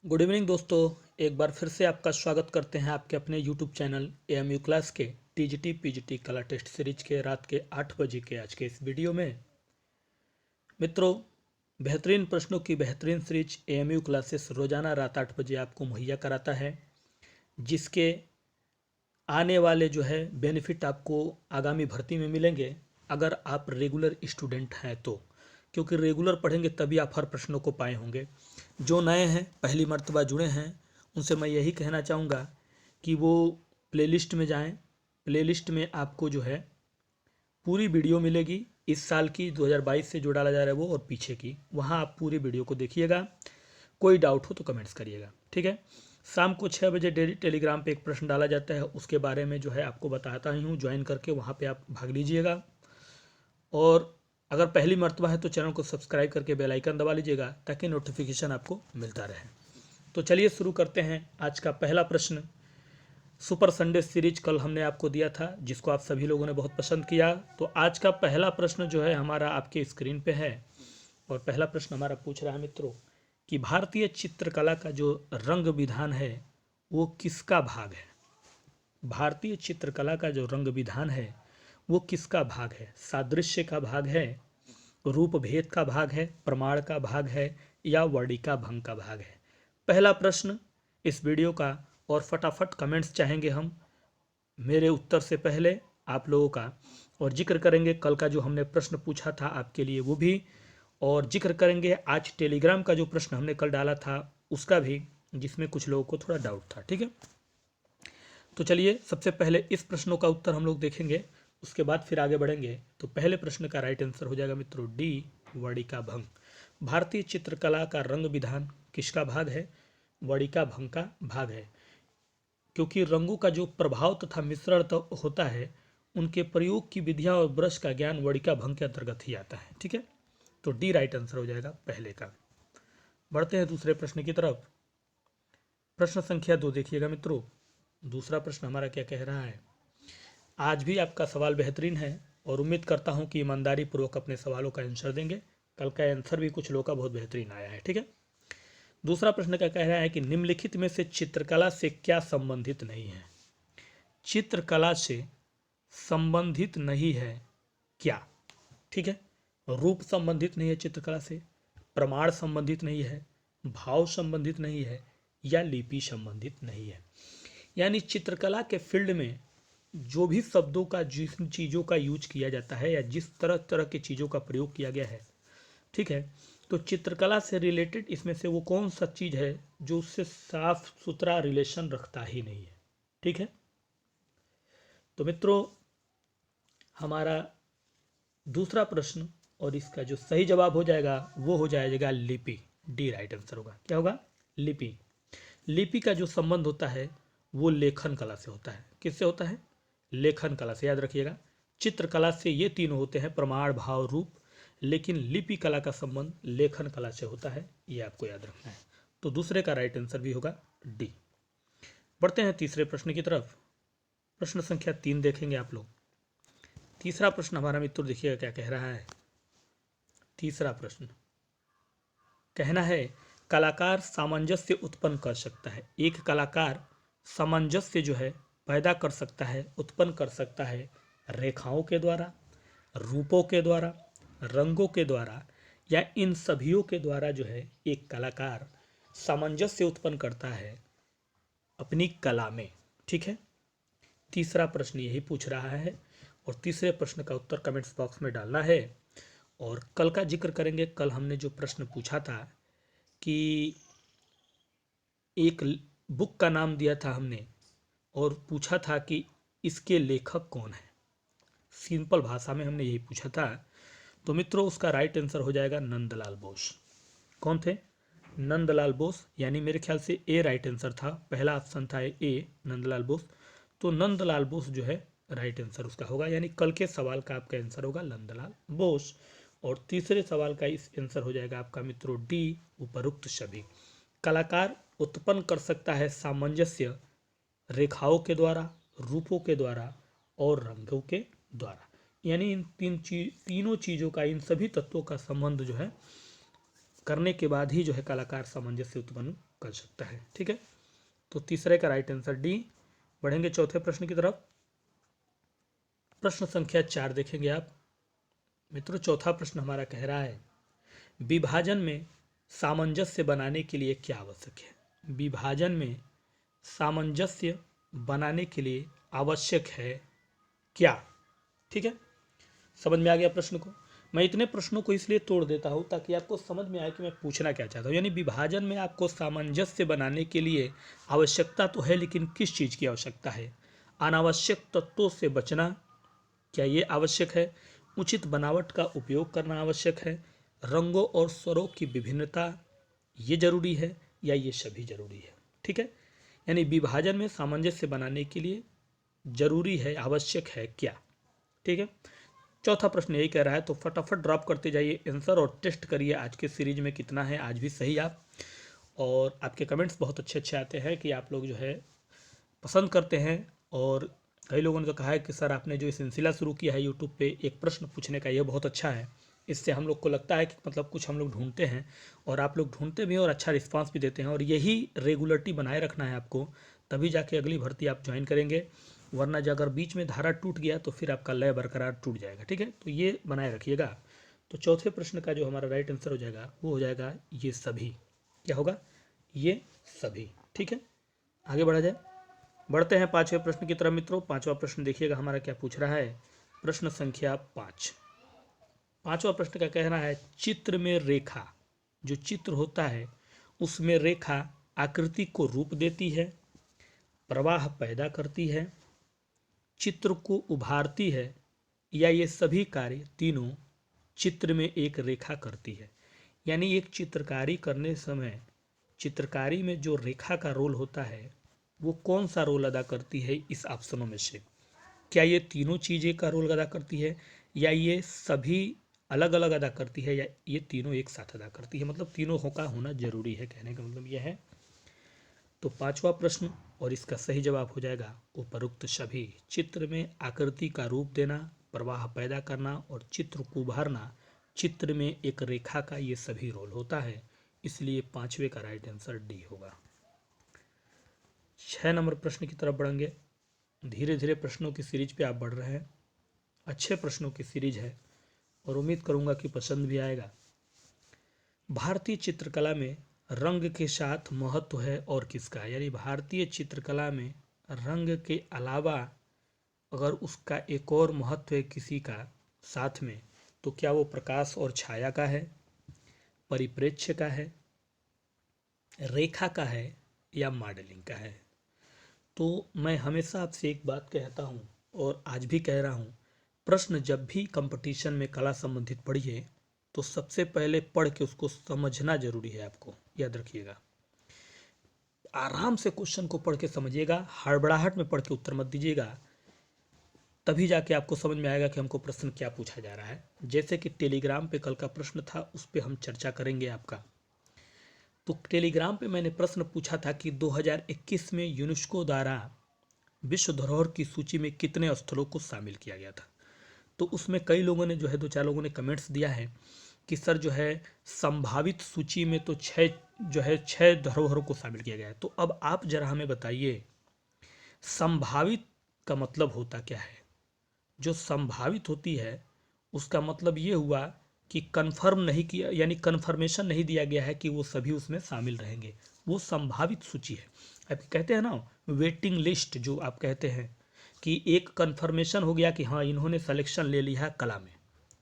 Good evening दोस्तों। एक बार फिर से आपका स्वागत करते हैं आपके अपने यूट्यूब चैनल एएमयू क्लास के टीजीटी पीजीटी कला टेस्ट सीरीज के रात के 8 बजे के आज के इस वीडियो में। मित्रों, बेहतरीन प्रश्नों की बेहतरीन सीरीज एएमयू क्लासेस रोजाना रात 8 बजे आपको मुहैया कराता है, जिसके आने वाले जो है बेनिफिट आपको आगामी भर्ती में मिलेंगे अगर आप रेगुलर स्टूडेंट हैं तो। क्योंकि रेगुलर पढ़ेंगे तभी आप हर प्रश्नों को पाए होंगे। जो नए हैं, पहली मर्तबा जुड़े हैं, उनसे मैं यही कहना चाहूँगा कि वो प्लेलिस्ट में जाएं। प्लेलिस्ट में आपको जो है पूरी वीडियो मिलेगी, इस साल की 2022 से जो डाला जा रहा है वो, और पीछे की, वहाँ आप पूरी वीडियो को देखिएगा। कोई डाउट हो तो कमेंट्स करिएगा, ठीक है। शाम को 6 बजे डेली टेलीग्राम पे एक प्रश्न डाला जाता है, उसके बारे में जो है आपको बताता ही हूँ। ज्वाइन करके वहाँ पे आप भाग लीजिएगा। और अगर पहली मर्तबा है तो चैनल को सब्सक्राइब करके बेल आइकन दबा लीजिएगा ताकि नोटिफिकेशन आपको मिलता रहे। तो चलिए शुरू करते हैं। आज का पहला प्रश्न सुपर संडे सीरीज कल हमने आपको दिया था, जिसको आप सभी लोगों ने बहुत पसंद किया। तो आज का पहला प्रश्न जो है हमारा आपके स्क्रीन पे है, और पहला प्रश्न हमारा पूछ रहा है मित्रों कि भारतीय चित्रकला का जो रंग विधान है वो किसका भाग है। भारतीय चित्रकला का जो रंग विधान है वो किसका भाग है। सादृश्य का भाग है, रूप भेद का भाग है, प्रमाण का भाग है, या वर्णिका भंग का भाग है। पहला प्रश्न इस वीडियो का, और फटाफट कमेंट्स चाहेंगे हम मेरे उत्तर से पहले आप लोगों का, और जिक्र करेंगे कल का जो हमने प्रश्न पूछा था आपके लिए वो भी, और जिक्र करेंगे आज टेलीग्राम का जो प्रश्न हमने कल डाला था उसका भी, जिसमें कुछ लोगों को थोड़ा डाउट था, ठीक है। तो चलिए सबसे पहले इस प्रश्नों का उत्तर हम लोग देखेंगे, उसके बाद फिर आगे बढ़ेंगे। तो पहले प्रश्न का राइट आंसर हो जाएगा मित्रों डी, वर्णिका भंग। भारतीय चित्रकला का रंग विधान किसका भाग है। वर्णिका भंग का भाग है, क्योंकि रंगों का जो प्रभाव तथा मिश्रण तो होता है, उनके प्रयोग की विधियां और ब्रश का ज्ञान वर्णिका भंग के अंतर्गत ही आता है, ठीक है। तो डी राइट आंसर हो जाएगा पहले का। बढ़ते हैं दूसरे प्रश्न की तरफ। प्रश्न संख्या 2 देखिएगा मित्रों। दूसरा प्रश्न हमारा क्या कह रहा है। आज भी आपका सवाल बेहतरीन है, और उम्मीद करता हूं कि ईमानदारी पूर्वक अपने सवालों का आंसर देंगे। कल का आंसर भी कुछ लोगों का बहुत बेहतरीन आया है, ठीक है। दूसरा प्रश्न क्या कह रहा है कि निम्नलिखित में से चित्रकला से क्या संबंधित नहीं है। चित्रकला से संबंधित नहीं है क्या, ठीक है। रूप संबंधित नहीं है चित्रकला से, प्रमाण संबंधित नहीं है, भाव संबंधित नहीं है, या लिपि संबंधित नहीं है। यानी चित्रकला के फील्ड में जो भी शब्दों का, जिस चीज़ों का यूज किया जाता है, या जिस तरह तरह के चीज़ों का प्रयोग किया गया है, ठीक है, तो चित्रकला से रिलेटेड इसमें से वो कौन सा चीज़ है जो उससे साफ सुथरा रिलेशन रखता ही नहीं है, ठीक है। तो मित्रों, हमारा दूसरा प्रश्न और इसका जो सही जवाब हो जाएगा वो हो जाएगा लिपि। डी राइट आंसर होगा। क्या होगा। लिपि। लिपि का जो संबंध होता है वो लेखन कला से होता है। किससे होता है। लेखन कला से। याद रखिएगा, चित्रकला से ये तीनों होते हैं, प्रमाण, भाव, रूप, लेकिन लिपि कला का संबंध लेखन कला से होता है, ये आपको याद रखना है। तो दूसरे का राइट आंसर भी होगा डी। बढ़ते हैं तीसरे प्रश्न की तरफ। प्रश्न संख्या 3 देखेंगे आप लोग। तीसरा प्रश्न हमारा मित्र देखिएगा क्या कह रहा है। तीसरा प्रश्न कहना है कलाकार सामंजस्य उत्पन्न कर सकता है। एक कलाकार सामंजस्य जो है पैदा कर सकता है, उत्पन्न कर सकता है, रेखाओं के द्वारा, रूपों के द्वारा, रंगों के द्वारा, या इन सभियों के द्वारा जो है एक कलाकार सामंजस्य उत्पन्न करता है अपनी कला में, ठीक है। तीसरा प्रश्न यही पूछ रहा है, और तीसरे प्रश्न का उत्तर कमेंट्स बॉक्स में डालना है। और कल का जिक्र करेंगे। कल हमने जो प्रश्न पूछा था कि एक बुक का नाम दिया था हमने, और पूछा था कि इसके लेखक कौन है। सिंपल भाषा में हमने यही पूछा था। तो मित्रों, उसका राइट आंसर हो जाएगा नंदलाल बोस। कौन थे। नंदलाल बोस। यानी मेरे ख्याल से ए राइट आंसर था। पहला ऑप्शन था ए, नंदलाल बोस। तो नंदलाल बोस जो है राइट आंसर उसका होगा। यानी कल के सवाल का आपका आंसर होगा नंदलाल बोस। और तीसरे सवाल का इस आंसर हो जाएगा आपका मित्रों डी, उपरोक्त सभी। कलाकार उत्पन्न कर सकता है सामंजस्य रेखाओं के द्वारा, रूपों के द्वारा, और रंगों के द्वारा। यानी इन तीनों चीज़ों का, इन सभी तत्वों का संबंध जो है करने के बाद ही जो है कलाकार सामंजस्य उत्पन्न कर सकता है। ठीक है, तो तीसरे का राइट आंसर डी। बढ़ेंगे चौथे प्रश्न की तरफ। प्रश्न संख्या 4 देखेंगे आप मित्रों। चौथा प्रश्न हमारा कह रहा है विभाजन में सामंजस्य बनाने के लिए क्या आवश्यक है। विभाजन में सामंजस्य बनाने के लिए आवश्यक है क्या। ठीक है, समझ में आ गया प्रश्न को। मैं इतने प्रश्नों को इसलिए तोड़ देता हूं ताकि आपको समझ में आए कि मैं पूछना क्या चाहता हूं। यानी विभाजन में आपको सामंजस्य बनाने के लिए आवश्यकता तो है, लेकिन किस चीज़ की आवश्यकता है। अनावश्यक तत्वों से बचना, क्या ये आवश्यक है। उचित बनावट का उपयोग करना आवश्यक है। रंगों और स्वरों की विभिन्नता, ये जरूरी है, या ये सभी जरूरी है। ठीक है, यानी विभाजन में सामंजस्य बनाने के लिए जरूरी है, आवश्यक है क्या। ठीक है, चौथा प्रश्न यही कह रहा है। तो फटाफट ड्रॉप करते जाइए आंसर और टेस्ट करिए आज के सीरीज में कितना है आज भी सही आप। और आपके कमेंट्स बहुत अच्छे अच्छे आते हैं कि आप लोग जो है पसंद करते हैं। और कई लोगों ने तो कहा है कि सर आपने जो सिलसिला शुरू किया है यूट्यूब पे एक प्रश्न पूछने का, ये बहुत अच्छा है। इससे हम लोग को लगता है कि मतलब कुछ हम लोग ढूंढते हैं और आप लोग ढूंढते भी हैं और अच्छा रिस्पांस भी देते हैं। और यही रेगुलरिटी बनाए रखना है आपको, तभी जाके अगली भर्ती आप ज्वाइन करेंगे। वरना जो अगर बीच में धारा टूट गया तो फिर आपका लय बरकरार टूट जाएगा। ठीक है, तो ये बनाए रखिएगा। तो चौथे प्रश्न का जो हमारा राइट आंसर हो जाएगा वो हो जाएगा ये सभी। क्या होगा, ये सभी। ठीक है, आगे बढ़ा जाए। बढ़ते हैं पांचवें प्रश्न की तरफ मित्रों। पांचवा प्रश्न देखिएगा हमारा क्या पूछ रहा है। प्रश्न संख्या 5। पांचवा प्रश्न का कहना है चित्र में रेखा, जो चित्र होता है उसमें रेखा आकृति को रूप देती है, प्रवाह पैदा करती है, चित्र को उभारती है, या ये सभी कार्य तीनों चित्र में एक रेखा करती है। यानी एक चित्रकारी करने समय चित्रकारी में जो रेखा का रोल होता है वो कौन सा रोल अदा करती है इस ऑप्शनों में से। क्या ये तीनों चीज़ें का रोल अदा करती है, या ये सभी अलग अलग अदा करती है, या ये तीनों एक साथ अदा करती है। मतलब तीनों का होना जरूरी है, कहने का मतलब यह है। तो पांचवा प्रश्न और इसका सही जवाब हो जाएगा उपरोक्त सभी। चित्र में आकृति का रूप देना, प्रवाह पैदा करना और चित्र को उभारना, चित्र में एक रेखा का ये सभी रोल होता है। इसलिए पांचवे का राइट आंसर डी होगा। 6 नंबर प्रश्न की तरफ बढ़ेंगे। धीरे धीरे प्रश्नों की सीरीज पे आप बढ़ रहे हैं। अच्छे प्रश्नों की सीरीज है और उम्मीद करूंगा कि पसंद भी आएगा। भारतीय चित्रकला में रंग के साथ महत्व है और किसका। यानी भारतीय चित्रकला में रंग के अलावा अगर उसका एक और महत्व है किसी का साथ में, तो क्या वो प्रकाश और छाया का है, परिप्रेक्ष्य का है, रेखा का है, या मॉडलिंग का है। तो मैं हमेशा आपसे एक बात कहता हूँ और आज भी कह रहा हूँ, प्रश्न जब भी कंपटीशन में कला संबंधित पढ़िए तो सबसे पहले पढ़ के उसको समझना जरूरी है। आपको याद रखिएगा, आराम से क्वेश्चन को पढ़ के समझिएगा, हड़बड़ाहट में पढ़ के उत्तर मत दीजिएगा। तभी जाके आपको समझ में आएगा कि हमको प्रश्न क्या पूछा जा रहा है। जैसे कि टेलीग्राम पे कल का प्रश्न था, उस पर हम चर्चा करेंगे आपका। तो टेलीग्राम पे मैंने प्रश्न पूछा था कि 2021 में यूनेस्को द्वारा विश्व धरोहर की सूची में कितने स्थलों को शामिल किया गया था। तो उसमें कई लोगों ने जो है 2-4 लोगों ने कमेंट्स दिया है कि सर जो है संभावित सूची में तो 6 धरोहरों को शामिल किया गया है। तो अब आप जरा हमें बताइए संभावित का मतलब होता क्या है। जो संभावित होती है उसका मतलब ये हुआ कि कंफर्म नहीं किया, यानी कंफर्मेशन नहीं दिया गया है कि वो सभी उसमें शामिल रहेंगे, वो संभावित सूची है। आप कहते हैं ना वेटिंग लिस्ट, जो आप कहते हैं कि एक कंफर्मेशन हो गया कि हाँ इन्होंने सिलेक्शन ले लिया है कला में,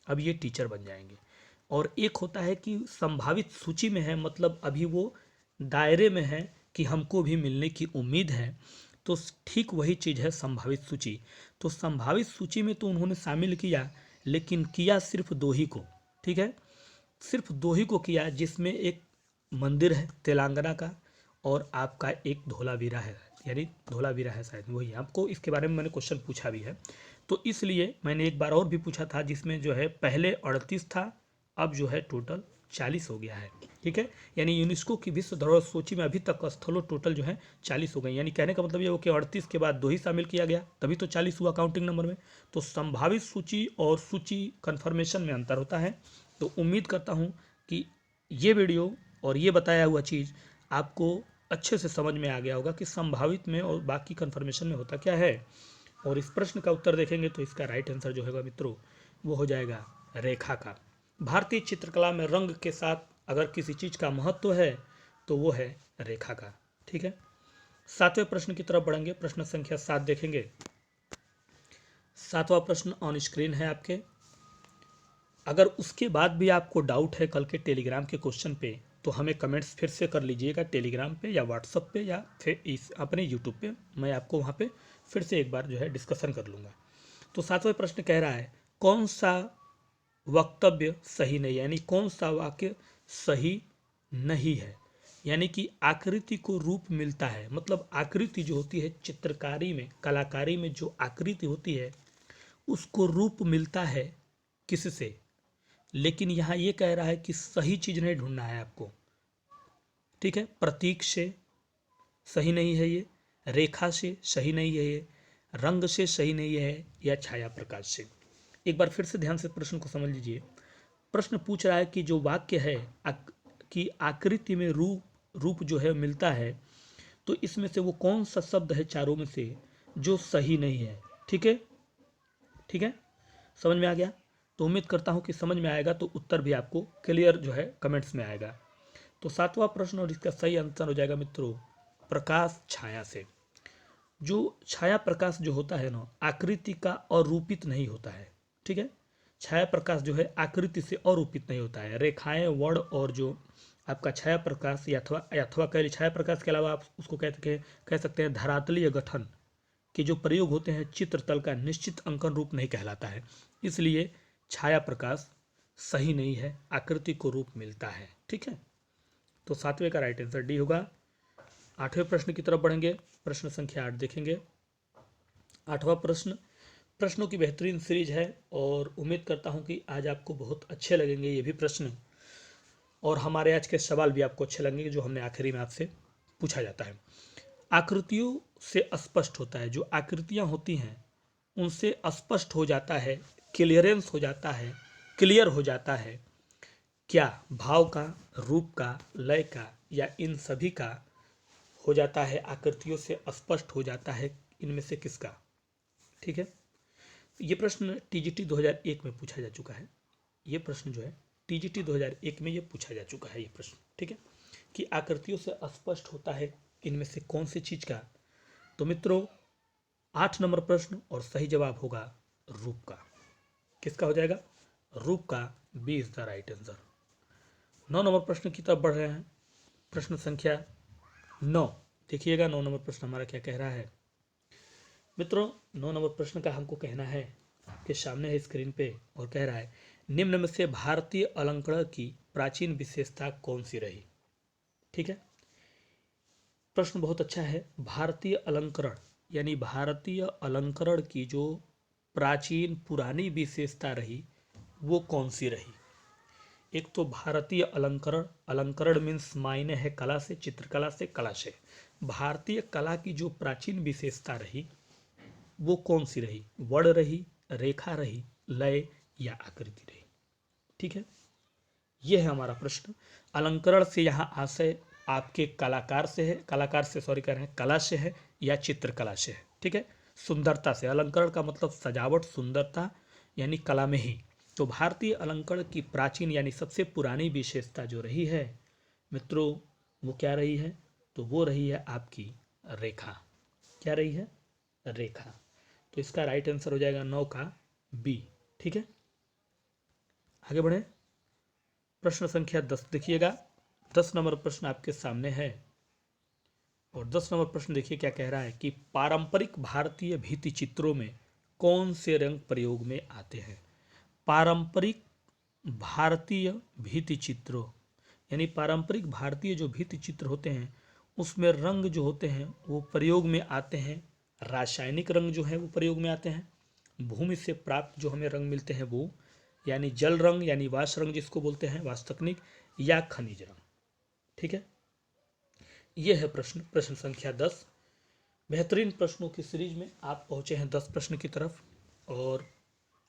अब ये टीचर बन जाएंगे। और एक होता है कि संभावित सूची में है, मतलब अभी वो दायरे में है कि हमको भी मिलने की उम्मीद है। तो ठीक वही चीज़ है संभावित सूची। तो संभावित सूची में तो उन्होंने शामिल किया, लेकिन किया सिर्फ 2 ही को। ठीक है, सिर्फ 2 ही को किया, जिसमें एक मंदिर है तेलंगाना का और आपका एक धोलावीरा है, यानी धोलावीरा है शायद वही। आपको इसके बारे में मैंने क्वेश्चन पूछा भी है, तो इसलिए मैंने एक बार और भी पूछा था जिसमें जो है पहले 38 था, अब जो है टोटल 40 हो गया है। ठीक है, यानी यूनेस्को की विश्व धरोहर सूची में अभी तक स्थलों टोटल जो है 40 हो गई। यानी कहने का मतलब ये हो कि 38 के बाद 2 ही शामिल किया गया, तभी तो 40 हुआ काउंटिंग नंबर में। तो संभावित सूची और सूची कन्फर्मेशन में अंतर होता है। तो उम्मीद करता हूँ कि ये वीडियो और ये बताया हुआ चीज़ आपको अच्छे से समझ में आ गया होगा कि संभावित में और बाकी कन्फर्मेशन में होता क्या है। और इस प्रश्न का उत्तर देखेंगे तो इसका राइट आंसर जो होगा मित्रों वो हो जाएगा रेखा का। भारतीय चित्रकला में रंग के साथ अगर किसी चीज़ का महत्व है तो वो है रेखा का। ठीक है, 7वें प्रश्न की तरफ बढ़ेंगे। प्रश्न संख्या 7 देखेंगे। 7वां प्रश्न ऑन स्क्रीन है आपके। अगर उसके बाद भी आपको डाउट है कल के टेलीग्राम के क्वेश्चन पे तो हमें कमेंट्स फिर से कर लीजिएगा टेलीग्राम पे या व्हाट्सअप पे या फिर इस अपने यूट्यूब पे। मैं आपको वहाँ पे फिर से एक बार जो है डिस्कशन कर लूँगा। तो 7वां प्रश्न कह रहा है कौन सा वक्तव्य सही नहीं, यानी कौन सा वाक्य सही नहीं है। यानी कि आकृति को रूप मिलता है, मतलब आकृति जो होती है चित्रकारी में, कलाकारी में जो आकृति होती है उसको रूप मिलता है किससे। लेकिन यहाँ ये कह रहा है कि सही चीज़ नहीं ढूंढना है आपको। ठीक है, प्रतीक से सही नहीं है ये, रेखा से सही नहीं है ये, रंग से सही नहीं है, या छाया प्रकाश से। एक बार फिर से ध्यान से प्रश्न को समझ लीजिए। प्रश्न पूछ रहा है कि जो वाक्य है कि आकृति में रूप जो है मिलता है, तो इसमें से वो कौन सा शब्द है चारों में से जो सही नहीं है। ठीक है, ठीक है, समझ में आ गया। तो उम्मीद करता हूँ कि समझ में आएगा, तो उत्तर भी आपको क्लियर जो है कमेंट्स में आएगा। तो 7वां प्रश्न और इसका सही आंसर हो जाएगा मित्रों प्रकाश छाया से। जो छाया प्रकाश जो होता है ना, आकृति का अरूपित नहीं होता है। ठीक है, छाया प्रकाश जो है आकृति से अरूपित नहीं होता है। रेखाएं, वर्ण और जो आपका छाया प्रकाश अथवा कह छाया प्रकाश के अलावा आप उसको कह सकते हैं धरातलीय गठन के जो प्रयोग होते हैं चित्रतल का निश्चित अंकन रूप नहीं कहलाता है। इसलिए छाया प्रकाश सही नहीं है, आकृति को रूप मिलता है। ठीक है, तो 7वें का राइट आंसर डी होगा। 8वें प्रश्न की तरफ बढ़ेंगे। प्रश्न संख्या 8 देखेंगे। 8वां प्रश्न प्रश्नों की बेहतरीन सीरीज है और उम्मीद करता हूं कि आज आपको बहुत अच्छे लगेंगे ये भी प्रश्न, और हमारे आज के सवाल भी आपको अच्छे लगेंगे जो हमने आखिरी में आपसे पूछा जाता है। आकृतियों से स्पष्ट होता है, जो आकृतियां होती हैं उनसे स्पष्ट हो जाता है, क्लियरेंस हो जाता है, क्लियर हो जाता है। क्या भाव का, रूप का, लय का, या इन सभी का हो जाता है, आकृतियों से स्पष्ट हो जाता है, इनमें से किसका। ठीक है, ये प्रश्न टीजीटी 2001 में पूछा जा चुका है। ये प्रश्न जो है टीजीटी 2001 में ये पूछा जा चुका है ये प्रश्न। ठीक है, कि आकृतियों से स्पष्ट होता है इनमें से कौन सी चीज का। तो मित्रों 8 नंबर प्रश्न और सही जवाब होगा रूप का। किसका हो जाएगा, रूप का। B is the right answer. 9 number प्रश्न की तरफ बढ़ रहे हैं। प्रश्न संख्या 9 देखिएगा। 9 नंबर प्रश्न हमारा क्या कह रहा है मित्रों। 9 नंबर प्रश्न का हमको कहना है, आपके सामने है स्क्रीन पे, और कह रहा है निम्न में से भारतीय अलंकरण की प्राचीन विशेषता कौन सी रही। ठीक है, प्रश्न बहुत अच्छा है। भारतीय अलंकरण यानी भारतीय अलंकरण की जो प्राचीन पुरानी विशेषता रही वो कौन सी रही। एक तो भारतीय अलंकरण, अलंकरण मीन्स मायने है कला से, चित्रकला से, कला से। भारतीय कला की जो प्राचीन विशेषता रही वो कौन सी रही। वर्ण रही, रेखा रही, लय या आकृति रही। ठीक है, यह है हमारा प्रश्न। अलंकरण से यहाँ आशय आपके कलाकार से है, कलाकार से सॉरी कह रहे हैं, कला से है या चित्रकला से है। ठीक है, सुंदरता से, अलंकरण का मतलब सजावट, सुंदरता यानी कला में ही। तो भारतीय अलंकरण की प्राचीन यानी सबसे पुरानी विशेषता जो रही है मित्रों वो क्या रही है, तो वो रही है आपकी रेखा। क्या रही है, रेखा। तो इसका राइट आंसर हो जाएगा 9 का बी। ठीक है, आगे बढ़े। प्रश्न संख्या 10 देखिएगा। 10 नंबर प्रश्न आपके सामने है और 10 नंबर प्रश्न देखिए क्या कह रहा है कि पारंपरिक भारतीय भित्ति चित्रों में कौन से रंग प्रयोग में आते हैं। पारंपरिक भारतीय भित्ति चित्रों यानी पारंपरिक भारतीय जो भित्ति चित्र होते हैं उसमें रंग जो होते हैं वो प्रयोग में आते हैं। रासायनिक रंग जो है वो प्रयोग में आते हैं। भूमि से प्राप्त जो हमें रंग मिलते हैं वो, यानी जल रंग यानी वाष्प रंग जिसको बोलते हैं वास्तवनिक, या खनिज रंग। ठीक है, यह है प्रश्न संख्या 10। बेहतरीन प्रश्नों की सीरीज में आप पहुंचे हैं 10 प्रश्न की तरफ, और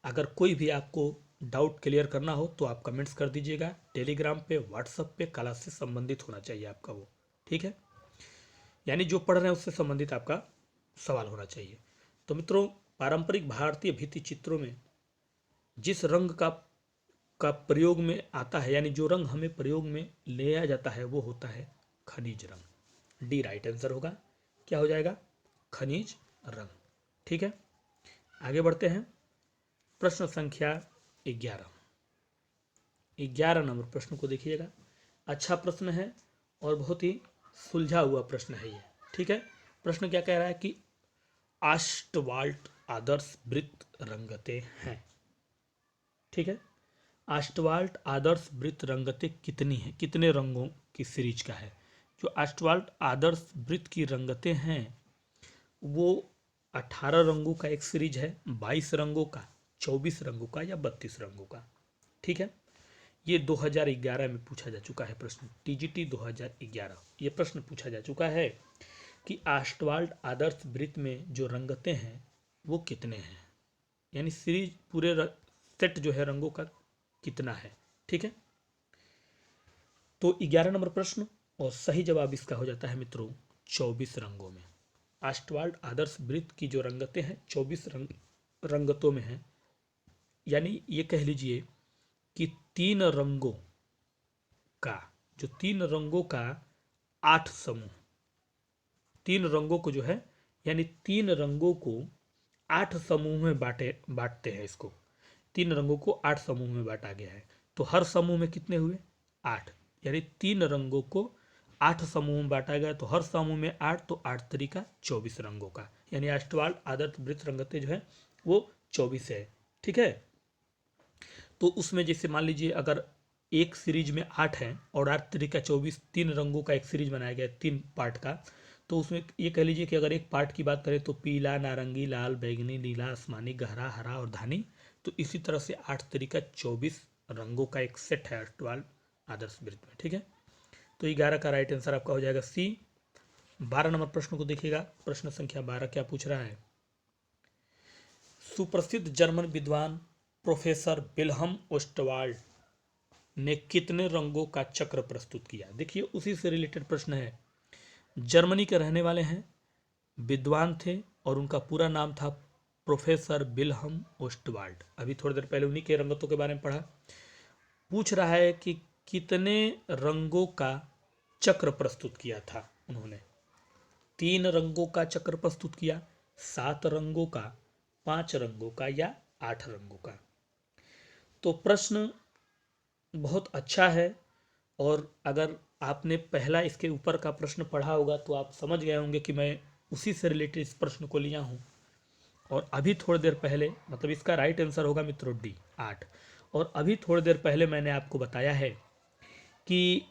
अगर कोई भी आपको डाउट क्लियर करना हो तो आप कमेंट्स कर दीजिएगा। टेलीग्राम पे, व्हाट्सएप पे कला से संबंधित होना चाहिए आपका वो, ठीक है, यानी जो पढ़ रहे हैं उससे संबंधित आपका सवाल होना चाहिए। तो मित्रों, पारंपरिक भारतीय भित्ति चित्रों में जिस रंग का प्रयोग में आता है, यानी जो रंग हमें प्रयोग में लिया जाता है, वो होता है खनिज रंग। डी राइट आंसर होगा। क्या हो जाएगा? खनिज रंग। ठीक है, आगे बढ़ते हैं। प्रश्न संख्या 11। 11 नंबर प्रश्न को देखिएगा। अच्छा प्रश्न है और बहुत ही सुलझा हुआ प्रश्न है ये। ठीक है, प्रश्न क्या कह रहा है कि ऑस्टवाल्ड आदर्श वृत्त रंगते हैं। ठीक है, ऑस्टवाल्ड आदर्श वृत्त रंगते कितनी है, कितने रंगों की सीरीज का है? जो ऑस्टवाल्ड आदर्श वृत्त की रंगते हैं वो 18 रंगों का एक सीरीज है, 22 रंगों का, 24 रंगों का या 32 रंगों का। ठीक है, ये 2011 में पूछा जा चुका है प्रश्न, टीजीटी 2011 ये प्रश्न पूछा जा चुका है कि ऑस्टवाल्ड आदर्श वृत्त में जो रंगते हैं वो कितने हैं, यानी सीरीज पूरे सेट जो है रंगों का कितना है। ठीक है, तो 11 नंबर प्रश्न और सही जवाब इसका हो जाता है मित्रों 24 रंगों में। ऑस्टवाल्ड आदर्श वृत्त की जो रंगतें हैं 24 रंगतों में हैं, यानी ये कह लीजिए कि 3 रंगों का, जो 3 रंगों का 8 समूह, 3 रंगों को जो है, यानी 3 रंगों को 8 समूह में बांटते हैं इसको। 3 रंगों को 8 समूह में बांटा गया है, तो हर समूह में कितने हुए? 8, यानी 3 रंगों को 8 समूह में बांटा गया, तो हर समूह में 8, तो 8 तरीका 24 रंगों का, यानी ऑस्टवाल्ड आदर्श वृत्त रंगते जो है वो 24 है। ठीक है, तो उसमें जैसे मान लीजिए अगर एक सीरीज में 8 है और 8 तरीका 24, 3 रंगों का एक सीरीज बनाया गया 3 पार्ट का, तो उसमें ये कह लीजिए कि अगर एक पार्ट की बात करें तो पीला, नारंगी, लाल, बैंगनी, नीला, आसमानी, गहरा, हरा और धानी, तो इसी तरह से 8 तरीका 24 रंगों का एक सेट है ऑस्टवाल्ड आदर्श वृत्त में। ठीक है, तो 11 का राइट आंसर आपका हो जाएगा सी। 12 नंबर प्रश्न को देखिएगा। प्रश्न संख्या 12 क्या पूछ रहा है? सुप्रसिद्ध जर्मन विद्वान प्रोफेसर विल्हम ओस्टवाल्ड ने कितने रंगों का चक्र प्रस्तुत किया? देखिए उसी से रिलेटेड प्रश्न है। जर्मनी के रहने वाले हैं, विद्वान थे और उनका पूरा नाम था प्रोफेसर विल्हम ओस्टवाल्ड। अभी थोड़ी देर पहले उन्हीं के रंगतों के बारे में पढ़ा। पूछ रहा है कि कितने रंगों का चक्र प्रस्तुत किया था उन्होंने? 3 रंगों का चक्र प्रस्तुत किया, 7 रंगों का, 5 रंगों का या 8 रंगों का? तो प्रश्न बहुत अच्छा है और अगर आपने पहला इसके ऊपर का प्रश्न पढ़ा होगा तो आप समझ गए होंगे कि मैं उसी से रिलेटेड इस प्रश्न को लिया हूँ। और अभी थोड़ी देर पहले, मतलब इसका राइट आंसर होगा मित्रों डी 8। और अभी थोड़ी देर पहले मैंने आपको बताया है कि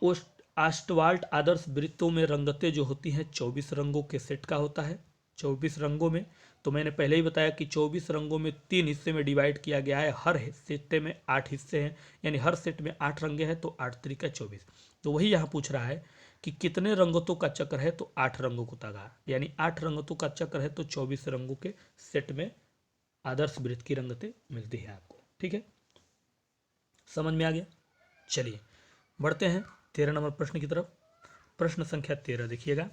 ऑस्टवाल्ड आदर्श वृत्तों में रंगतें जो होती हैं 24 रंगों के सेट का होता है। 24 रंगों में, तो मैंने पहले ही बताया कि 24 रंगों में 3 हिस्से में डिवाइड किया गया है, हर सेट में 8 हिस्से हैं, यानी हर सेट में 8 रंगे हैं, तो 8 तरीका 24। तो वही यहाँ पूछ रहा है कि कितने रंगतों का चक्र है, तो 8 रंगों को तागा, यानी 8 रंगतों का चक्र है, तो 24 रंगों के सेट में आदर्श वृत्त की रंगतें मिलती है आपको। ठीक है, समझ में आ गया? चलिए बढ़ते हैं 13 नंबर प्रश्न की तरफ। प्रश्न संख्या 13 देखिएगा।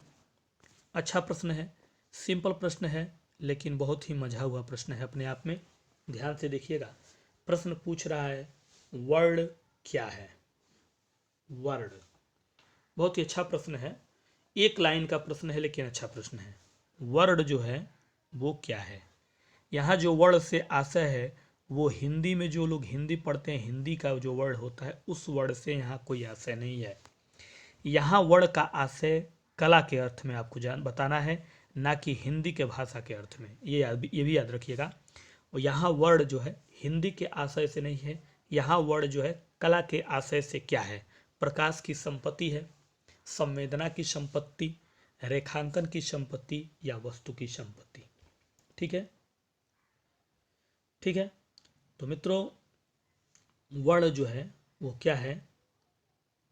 अच्छा प्रश्न है, सिंपल प्रश्न है लेकिन बहुत ही मजा हुआ प्रश्न है अपने आप में। ध्यान से देखिएगा। प्रश्न पूछ रहा है वर्ड क्या है? वर्ड, बहुत ही अच्छा प्रश्न है, एक लाइन का प्रश्न है लेकिन अच्छा प्रश्न है। वर्ड जो है वो क्या है? यहाँ जो वर्ड से आशय है वो हिंदी में, जो लोग हिंदी पढ़ते हैं, हिंदी का जो वर्ड होता है उस वर्ड से यहाँ कोई आशय नहीं है। यहाँ वर्ड का आशय कला के अर्थ में आपको बताना है, ना कि हिंदी के भाषा के अर्थ में। ये भी याद रखिएगा। और यहाँ वर्ड जो है हिंदी के आशय से नहीं है, यहाँ वर्ड जो है कला के आशय से क्या है? प्रकाश की संपत्ति है, संवेदना की संपत्ति, रेखांकन की संपत्ति या वस्तु की संपत्ति। ठीक है, ठीक है। तो मित्रों वर्ड जो है वो क्या है?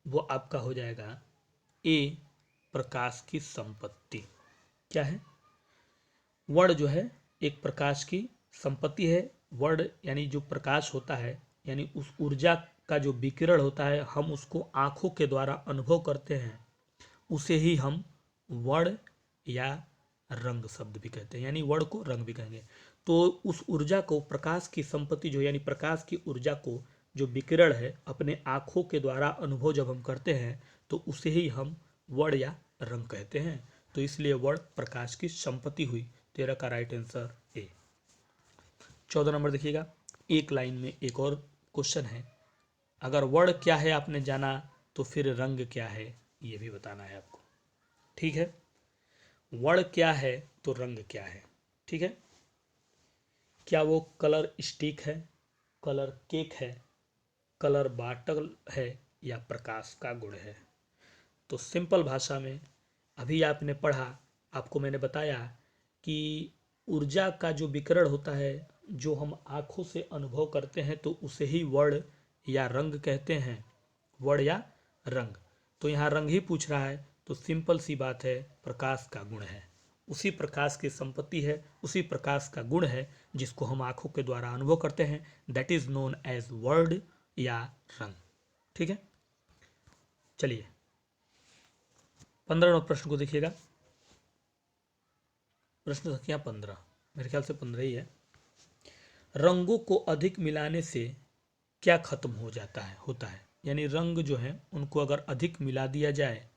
वो आपका हो जाएगा ए, प्रकाश की संपत्ति। क्या है? वर्ड जो है एक प्रकाश की संपत्ति है। वर्ड यानी जो प्रकाश होता है यानी उस ऊर्जा का जो विकिरण होता है हम उसको आँखों के द्वारा अनुभव करते हैं, उसे ही हम वर्ण या रंग शब्द भी कहते हैं, यानी वर्ण को रंग भी कहेंगे। तो उस ऊर्जा को, प्रकाश की संपत्ति जो यानी प्रकाश की ऊर्जा को जो विकिरण है अपने आँखों के द्वारा अनुभव जब हम करते हैं तो उसे ही हम वर्ण या रंग कहते हैं। तो इसलिए वर्ण प्रकाश की संपत्ति हुई। 13 का राइट आंसर ए। 14 नंबर देखिएगा, एक लाइन में एक और क्वेश्चन है। अगर वर्ण क्या है आपने जाना तो फिर रंग क्या है ये भी बताना है आपको। ठीक है, वर्ण क्या है तो रंग क्या है। ठीक है, क्या वो कलर स्टिक है, कलर केक है, कलर बॉटल है या प्रकाश का गुण है। तो सिंपल भाषा में अभी आपने पढ़ा, आपको मैंने बताया कि ऊर्जा का जो विकिरण होता है जो हम आँखों से अनुभव करते हैं तो उसे ही वर्ण या रंग कहते हैं, वर्ण या रंग। तो यहाँ रंग ही पूछ रहा है तो सिंपल सी बात है, प्रकाश का गुण है, उसी प्रकाश की संपत्ति है, उसी प्रकाश का गुण है जिसको हम आँखों के द्वारा अनुभव करते हैं, दैट इज नोन एज वर्ण या रंग। ठीक है, चलिए 15 नंबर प्रश्न को देखिएगा। प्रश्न संख्या 15, मेरे ख्याल से 15 ही है। रंगों को अधिक मिलाने से क्या खत्म हो जाता है, होता है, यानी रंग जो है उनको अगर अधिक मिला दिया जाए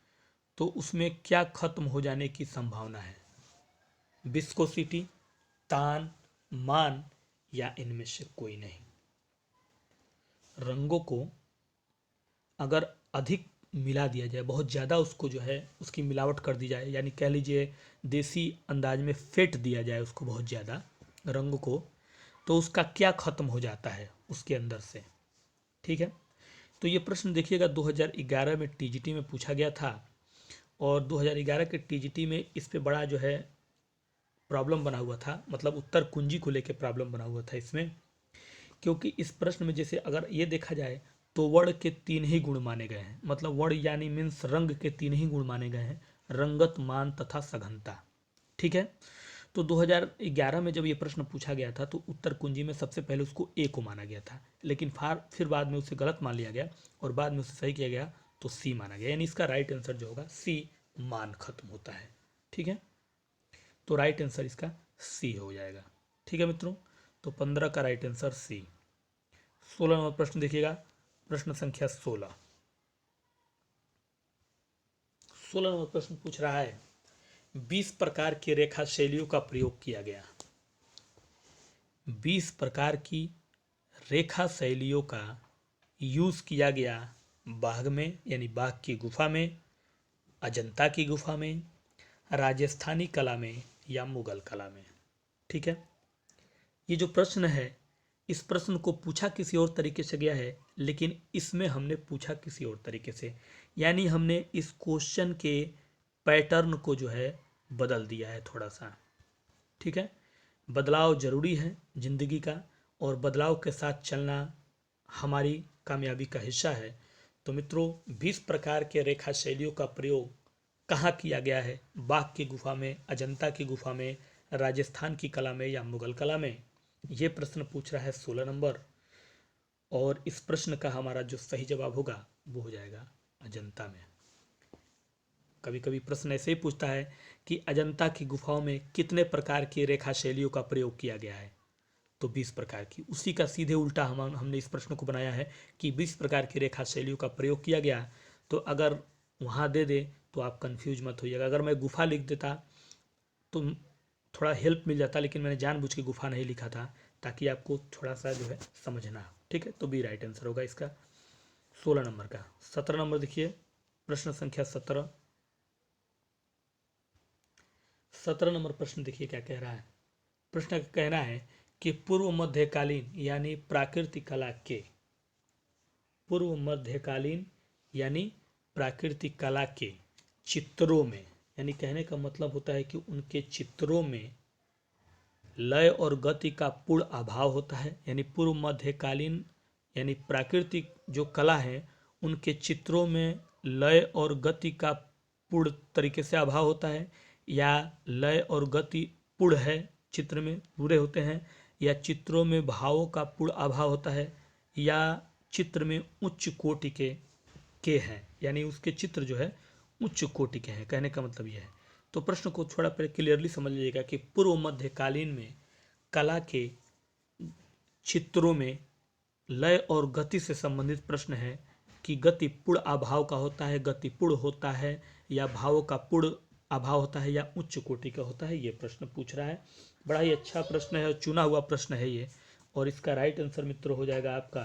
तो उसमें क्या खत्म हो जाने की संभावना है। विस्कोसिटी, तान, मान या इनमें से कोई नहीं। रंगों को अगर अधिक मिला दिया जाए, बहुत ज़्यादा उसको जो है उसकी मिलावट कर दी जाए, यानी कह लीजिए देसी अंदाज में फेंट दिया जाए उसको बहुत ज़्यादा रंग को, तो उसका क्या खत्म हो जाता है उसके अंदर से। ठीक है, तो ये प्रश्न देखिएगा 2011 में टीजीटी में पूछा गया था और 2011 के टीजीटी में इस पे बड़ा जो है प्रॉब्लम बना हुआ था, मतलब उत्तर कुंजी को लेके प्रॉब्लम बना हुआ था इसमें। क्योंकि इस प्रश्न में जैसे अगर ये देखा जाए तो वर्ण के 3 ही गुण माने गए हैं, मतलब वर्ण यानी मीन्स रंग के 3 ही गुण माने गए हैं, रंगत, मान तथा सघनता। ठीक है, तो 2011 में जब ये प्रश्न पूछा गया था तो उत्तर कुंजी में सबसे पहले उसको ए को माना गया था, लेकिन फिर बाद में उसे गलत मान लिया गया और बाद में उसे सही किया गया तो सी माना गया, यानी इसका राइट आंसर जो होगा सी, मान खत्म होता है। ठीक है, तो राइट आंसर इसका सी हो जाएगा। ठीक है मित्रों, तो 15 का राइट आंसर सी। 16 नंबर प्रश्न देखिएगा, प्रश्न संख्या 16। 16 नंबर प्रश्न पूछ रहा है 20 प्रकार की रेखा शैलियों का प्रयोग किया गया। 20 प्रकार की रेखा शैलियों का यूज किया गया बाघ में, यानी बाघ की गुफा में, अजंता की गुफा में, राजस्थानी कला में या मुगल कला में। ठीक है, ये जो प्रश्न है इस प्रश्न को पूछा किसी और तरीके से गया है, लेकिन इसमें हमने पूछा किसी और तरीके से, यानी हमने इस क्वेश्चन के पैटर्न को जो है बदल दिया है थोड़ा सा। ठीक है, बदलाव जरूरी है जिंदगी का और बदलाव के साथ चलना हमारी कामयाबी का हिस्सा है। तो मित्रों 20 प्रकार के रेखा शैलियों का प्रयोग कहाँ किया गया है, बाघ की गुफा में, अजंता की गुफा में, राजस्थान की कला में या मुगल कला में, ये प्रश्न पूछ रहा है 16 नंबर। और इस प्रश्न का हमारा जो सही जवाब होगा वो हो जाएगा अजंता में। कभी कभी प्रश्न ऐसे ही पूछता है कि अजंता की गुफाओं में कितने प्रकार की रेखा शैलियों का प्रयोग किया गया है, तो 20 प्रकार की। उसी का सीधे उल्टा हमने इस प्रश्न को बनाया है कि 20 प्रकार की रेखा शैलियों का प्रयोग किया गया। तो अगर वहाँ दे दे तो आप कंफ्यूज मत होइएगा। अगर मैं गुफा लिख देता तो थोड़ा हेल्प मिल जाता, लेकिन मैंने जानबूझ के गुफा नहीं लिखा था ताकि आपको थोड़ा सा जो है समझना। ठीक है, तो बी राइट आंसर होगा इसका 16 नंबर का। 17 नंबर देखिए, प्रश्न संख्या 17। 17 नंबर प्रश्न देखिए क्या कह रहा है। प्रश्न का कहना है कि पूर्व मध्यकालीन यानी प्राकृतिक कला के, पूर्व मध्यकालीन यानी प्राकृतिक कला के चित्रों में, यानी कहने का मतलब होता है कि उनके चित्रों में लय और गति का पूर्ण अभाव होता है। यानी पूर्व मध्यकालीन यानी प्राकृतिक जो कला है उनके चित्रों में लय और गति का पूर्ण तरीके से अभाव होता है, या लय और गति पूर्ण है, चित्र में पूरे होते हैं, या चित्रों में भावों का पूर्ण अभाव होता है, या चित्र में उच्च कोटि के हैं, यानी उसके चित्र जो है उच्च कोटि के हैं। कहने का मतलब यह है। तो प्रश्न को थोड़ा पहले क्लियरली समझ लीजिएगा कि पूर्व मध्यकालीन में कला के चित्रों में लय और गति से संबंधित प्रश्न है कि गति पूर्ण अभाव का होता है, गति पूर्ण होता है, या भावों का पूर्ण अभाव होता है, या उच्च कोटि का होता है। ये प्रश्न पूछ रहा है। बड़ा ही अच्छा प्रश्न है और चुना हुआ प्रश्न है ये। और इसका राइट आंसर मित्रों हो जाएगा आपका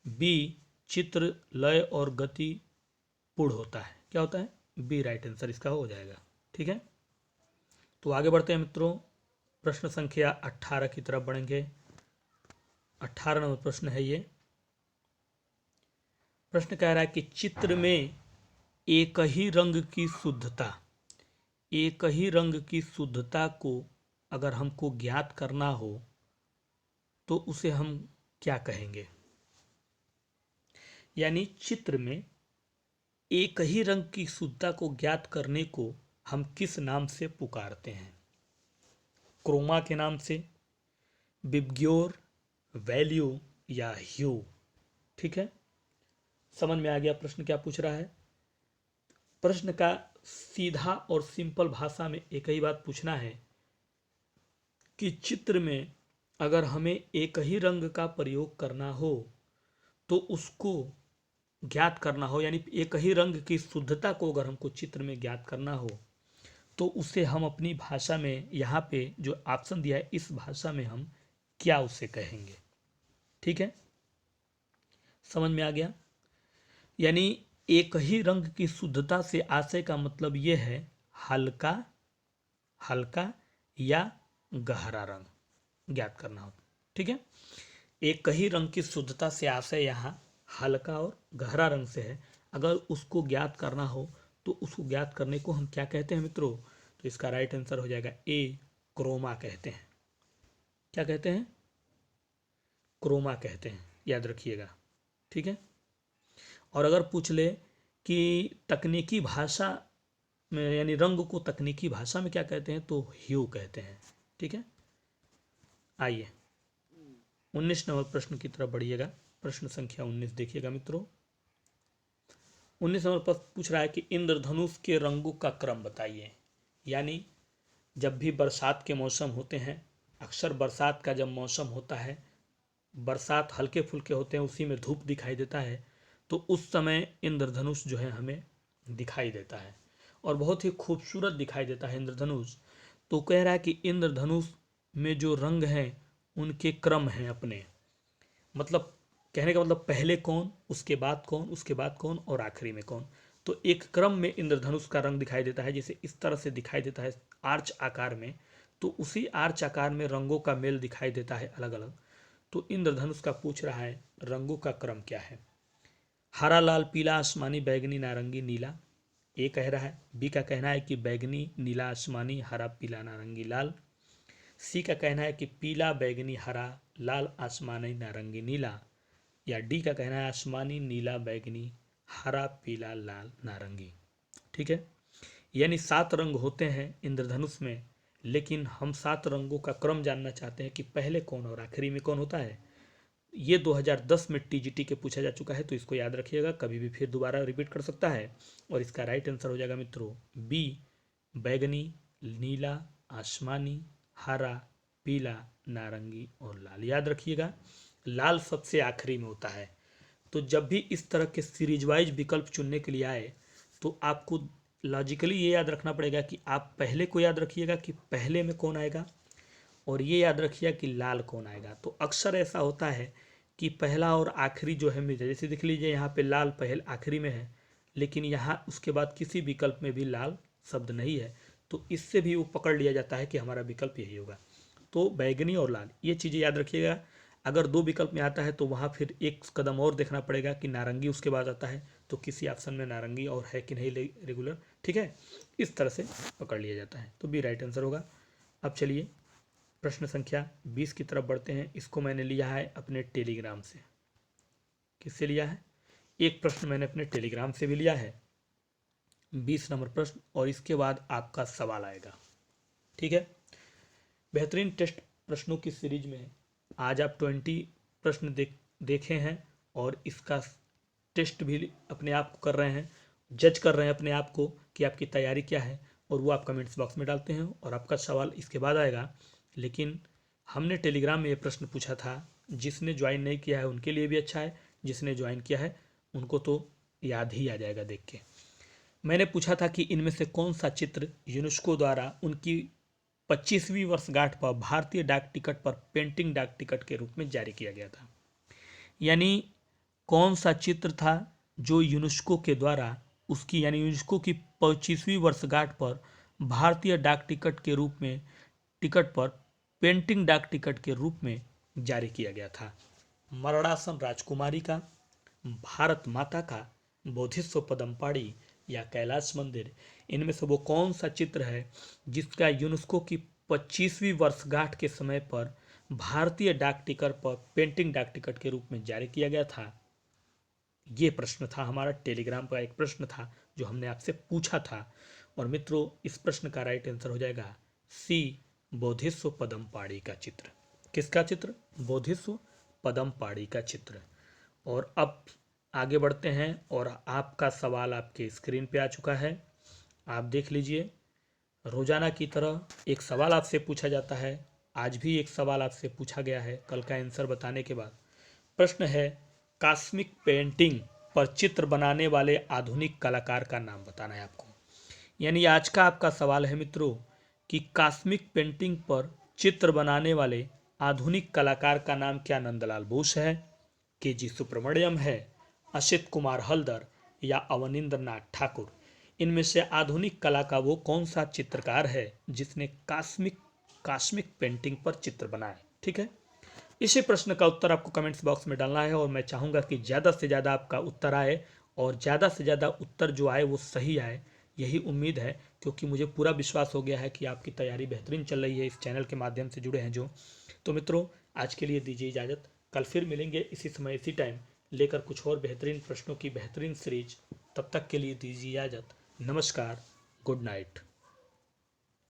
बी, चित्र लय और गति पूर्ण होता है। क्या होता है? बी राइट आंसर इसका हो जाएगा। ठीक है, तो आगे बढ़ते हैं मित्रों। प्रश्न संख्या 18 की तरफ बढ़ेंगे। 18 नंबर प्रश्न है ये। प्रश्न कह रहा है कि चित्र में एक ही रंग की शुद्धता, एक ही रंग की शुद्धता को अगर हमको ज्ञात करना हो तो उसे हम क्या कहेंगे? यानी चित्र में एक ही रंग की शुद्धता को ज्ञात करने को हम किस नाम से पुकारते हैं? क्रोमा के नाम से, बिब्ग्योर, वैल्यू या ह्यू। ठीक है, समझ में आ गया प्रश्न क्या पूछ रहा है? प्रश्न का सीधा और सिंपल भाषा में एक ही बात पूछना है कि चित्र में अगर हमें एक ही रंग का प्रयोग करना हो तो उसको ज्ञात करना हो, यानी एक ही रंग की शुद्धता को अगर हमको चित्र में ज्ञात करना हो तो उसे हम अपनी भाषा में, यहाँ पे जो ऑप्शन दिया है इस भाषा में हम क्या उसे कहेंगे? ठीक है, समझ में आ गया? यानी एक ही रंग की शुद्धता से आशय का मतलब यह है हल्का, हल्का या गहरा रंग ज्ञात करना हो। ठीक है, एक ही रंग की शुद्धता से आशय यहाँ हल्का और गहरा रंग से है। अगर उसको ज्ञात करना हो तो उसको ज्ञात करने को हम क्या कहते हैं मित्रों? तो इसका राइट आंसर हो जाएगा ए, क्रोमा कहते हैं। क्या कहते हैं? क्रोमा कहते हैं, याद रखिएगा। ठीक है, और अगर पूछ ले कि तकनीकी भाषा में, यानी रंग को तकनीकी भाषा में क्या कहते हैं, तो ह्यू कहते हैं। ठीक है, आइए 19 नंबर प्रश्न की तरफ बढ़िएगा। प्रश्न संख्या 19 देखिएगा मित्रों। 19 नंबर प्रश्न पूछ रहा है कि इंद्रधनुष के रंगों का क्रम बताइए। यानी जब भी बरसात के मौसम होते हैं, अक्सर बरसात का जब मौसम होता है, बरसात हल्के फुल्के होते हैं, उसी में धूप दिखाई देता है, तो उस समय इंद्रधनुष जो है हमें दिखाई देता है और बहुत ही खूबसूरत दिखाई देता है इंद्रधनुष। तो कह रहा है कि इंद्रधनुष में जो रंग हैं उनके क्रम हैं अपने, मतलब कहने का मतलब पहले कौन, उसके बाद कौन, उसके बाद कौन और आखिरी में कौन। तो एक क्रम में इंद्रधनुष का रंग दिखाई देता है, जैसे इस तरह से दिखाई देता है आर्च आकार में, तो उसी आर्च आकार में रंगों का मेल दिखाई देता है अलग अलग। तो इंद्रधनुष का पूछ रहा है रंगों का क्रम क्या है? हरा, लाल, पीला, आसमानी, बैगनी, नारंगी, नीला। ए कह रहा है। बी का कहना है कि बैगनी, नीला, आसमानी, हरा, पीला, नारंगी, लाल। सी का कहना है कि पीला, बैगनी, हरा, लाल, आसमानी, नारंगी, नीला। या डी का कहना है आसमानी, नीला, बैगनी, हरा, पीला, लाल, नारंगी। ठीक है, यानी 7 रंग होते हैं इंद्रधनुष में, लेकिन हम 7 रंगों का क्रम जानना चाहते हैं कि पहले कौन और आखिरी में कौन होता है। ये 2010 में टीजीटी के पूछा जा चुका है, तो इसको याद रखिएगा, कभी भी फिर दोबारा रिपीट कर सकता है। और इसका राइट आंसर हो जाएगा मित्रों बी, बैगनी, नीला, आसमानी, हरा, पीला, नारंगी और लाल। याद रखिएगा लाल सबसे आखिरी में होता है। तो जब भी इस तरह के सीरीज वाइज विकल्प चुनने के लिए आए तो आपको लॉजिकली ये याद रखना पड़ेगा कि आप पहले को याद रखिएगा कि पहले में कौन आएगा, और ये याद रखिएगा कि लाल कौन आएगा। तो अक्सर ऐसा होता है कि पहला और आखिरी जो है मिल जाए, जैसे देख लीजिए यहाँ पे लाल पहले आखिरी में है, लेकिन यहाँ उसके बाद किसी विकल्प में भी लाल शब्द नहीं है, तो इससे भी वो पकड़ लिया जाता है कि हमारा विकल्प यही होगा। तो बैगनी और लाल ये चीज़ें याद रखिएगा। अगर 2 विकल्प में आता है तो वहाँ फिर एक कदम और देखना पड़ेगा कि नारंगी उसके बाद आता है, तो किसी ऑप्शन में नारंगी और है कि नहीं रेगुलर। ठीक है, इस तरह से पकड़ लिया जाता है, तो बी राइट आंसर होगा। अब चलिए प्रश्न संख्या 20 की तरफ बढ़ते हैं। इसको मैंने लिया है अपने टेलीग्राम से। किससे लिया है? एक प्रश्न मैंने अपने टेलीग्राम से भी लिया है, 20 नंबर प्रश्न, और इसके बाद आपका सवाल आएगा। ठीक है, बेहतरीन टेस्ट प्रश्नों की सीरीज में आज आप 20 प्रश्न देखे हैं और इसका टेस्ट भी अपने आप को कर रहे हैं, जज कर रहे हैं अपने आप को कि आपकी तैयारी क्या है, और वो आप कमेंट्स बॉक्स में डालते हैं और आपका सवाल इसके बाद आएगा। लेकिन हमने टेलीग्राम में ये प्रश्न पूछा था, जिसने ज्वाइन नहीं किया है उनके लिए भी अच्छा है, जिसने ज्वाइन किया है उनको तो याद ही आ जाएगा देख के। मैंने पूछा था कि इनमें से कौन सा चित्र यूनेस्को द्वारा उनकी 25वीं वर्षगांठ पर भारतीय डाक टिकट पर पेंटिंग डाक टिकट के रूप में जारी किया गया था। यानी कौन सा चित्र था जो यूनेस्को के द्वारा उसकी यानी यूनेस्को की 25वीं वर्षगांठ पर भारतीय डाक टिकट के रूप में टिकट पर पेंटिंग डाक टिकट के रूप में जारी किया गया था। मरणासन राजकुमारी का, भारत माता का, बोधिसत्व पदमपाड़ी या कैलाश मंदिर, इनमें से वो कौन सा चित्र है जिसका यूनेस्को की 25वीं वर्षगांठ के समय पर भारतीय डाक टिकट पर पेंटिंग डाक टिकट के रूप में जारी किया गया था। ये प्रश्न था हमारा, टेलीग्राम का एक प्रश्न था जो हमने आपसे पूछा था। और मित्रों, इस प्रश्न का राइट आंसर हो जाएगा सी, बोधिसत्व पदमपाड़ी का चित्र। किसका चित्र? बोधिसत्व पदमपाड़ी का चित्र। और अब आगे बढ़ते हैं और आपका सवाल आपके स्क्रीन पे आ चुका है, आप देख लीजिए। रोजाना की तरह एक सवाल आपसे पूछा जाता है, आज भी एक सवाल आपसे पूछा गया है कल का आंसर बताने के बाद। प्रश्न है, कॉस्मिक पेंटिंग पर चित्र बनाने वाले आधुनिक कलाकार का नाम बताना है आपको। यानी आज का आपका सवाल है मित्रों कि कॉस्मिक पेंटिंग पर चित्र बनाने वाले आधुनिक कलाकार का नाम क्या नंदलाल बोस है, के जी सुब्रमण्यम है, असित कुमार हल्दर या अवनींद्र नाथ ठाकुर। इनमें से आधुनिक कला का वो कौन सा चित्रकार है जिसने कॉस्मिक पेंटिंग पर चित्र बनाए। ठीक है, इसी प्रश्न का उत्तर आपको कमेंट्स बॉक्स में डालना है और मैं चाहूँगा कि ज़्यादा से ज़्यादा आपका उत्तर आए और ज़्यादा से ज़्यादा उत्तर जो आए वो सही आए, यही उम्मीद है, क्योंकि मुझे पूरा विश्वास हो गया है कि आपकी तैयारी बेहतरीन चल रही है, इस चैनल के माध्यम से जुड़े हैं जो। तो मित्रों, आज के लिए दीजिए इजाज़त, कल फिर मिलेंगे इसी समय इसी टाइम लेकर कुछ और बेहतरीन प्रश्नों की बेहतरीन सीरीज। तब तक के लिए दीजिए इजाज़त, नमस्कार, गुड नाइट।